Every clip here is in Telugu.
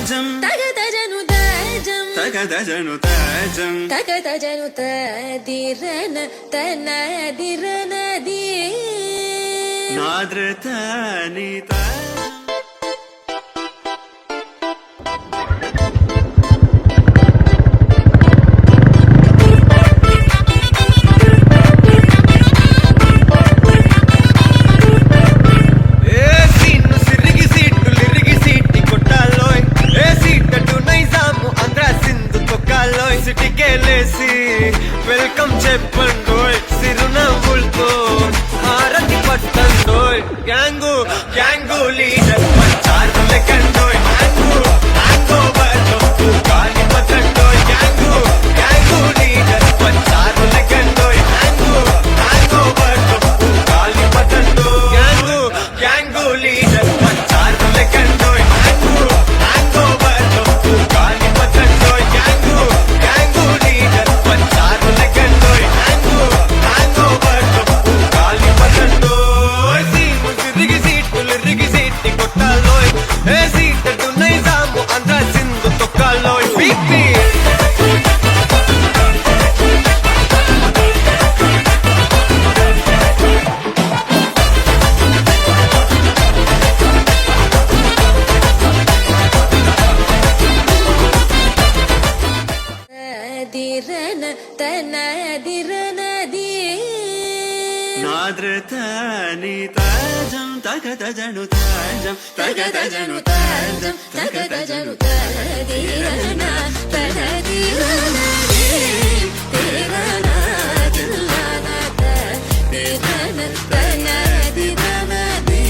తాజం తగదజను తాజం తగదజను తాజం తగదజను తదిరన తనదిరనది నాద్రతని తాజం వెల్కమ్ చెప్పండోయ్ సిరునవ్వులతో హారతి పట్టండోయ్ గ్యాంగు గ్యాంగు లీడర్ పంచారు లెక్కండోయ్ హ్యాంగు హ్యాంగ్ ఓవర్లో గాలి పట్టండోయ్ గ్యాంగు గ్యాంగు లీడర్ పంచారు లెక్కండోయ్ హ్యాంగు హ్యాంగ్ ఓవర్లో గాలి పట్టండోయ్ గ్యాంగు గ్యాంగు లీడర్ పంచారు లెక్కండోయ్ హ్యాంగు హ్యాంగ్ ఓవర్లో గాలి పట్టండోయ్ గ్యాంగు గ్యాంగు లీడర్ పంచారు లెక్కండోయ్ హ్యాంగు హ్యాంగ్ ఓవర్లో గాలి పట్టండోయ్ సీము సిరిగి సీట్టి కొట్టాలోయ్ ఏ సీటటు నైజాము ఆంధ్ర సింధు తొక్కాలోయ్ పీపీ తదిరన తనదిరనది నాద్రతని తాజం తగదజను తాజం తగదజను తాజం తగదజను తదిరన తనదిరనది తిరన తిల్లన తదిరన తనదిరనది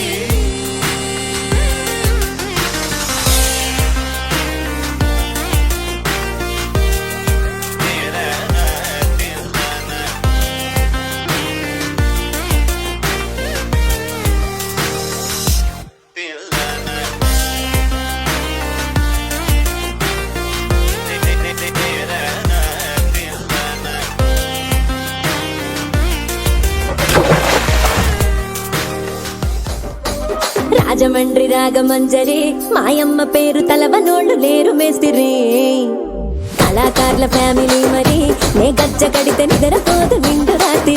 రాజమండ్రి రాగమంజరి మాయమ్మ పేరు తలవనోళ్ళు లేరు మేస్తిరి కళాకారుల ఫ్యామిలీ మరి నే గజ్జ కడితే నిద్రపోదు నిండు రాత్రి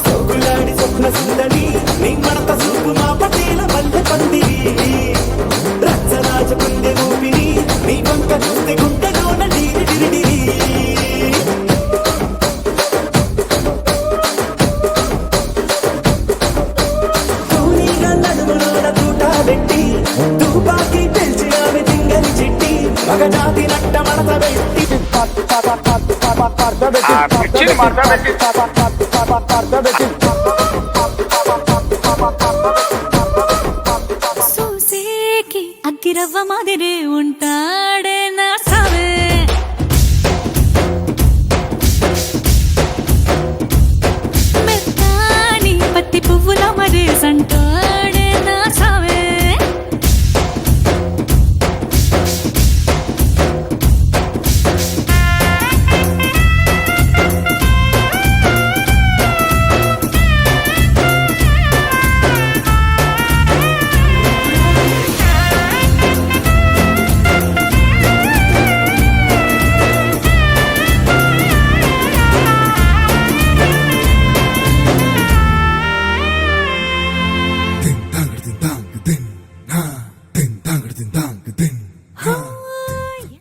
సోకులాడి స్వప్న సుందరి నీ మడత సూపు మా పటేల మల్లె పందిరి రచ్చరాజ పుందె ఊపిరి నీ వంక చూస్తే గుంటలోన డీరి డిరిడిరి తూనీగా నడుములోన తూట పెట్టి తుపాకి పెంచి ఆమె తింగని చిట్టి మగజాతి నట్ట మడత పెట్టి సూసేకి అగ్గిరవ్వ మాదిరే ఉంటాడే నా సావే మెత్తాని పత్తి పువ్వుల మరే సంటాడే నా సావే Ding dang ding dang ding, na ding dang ding dang ding.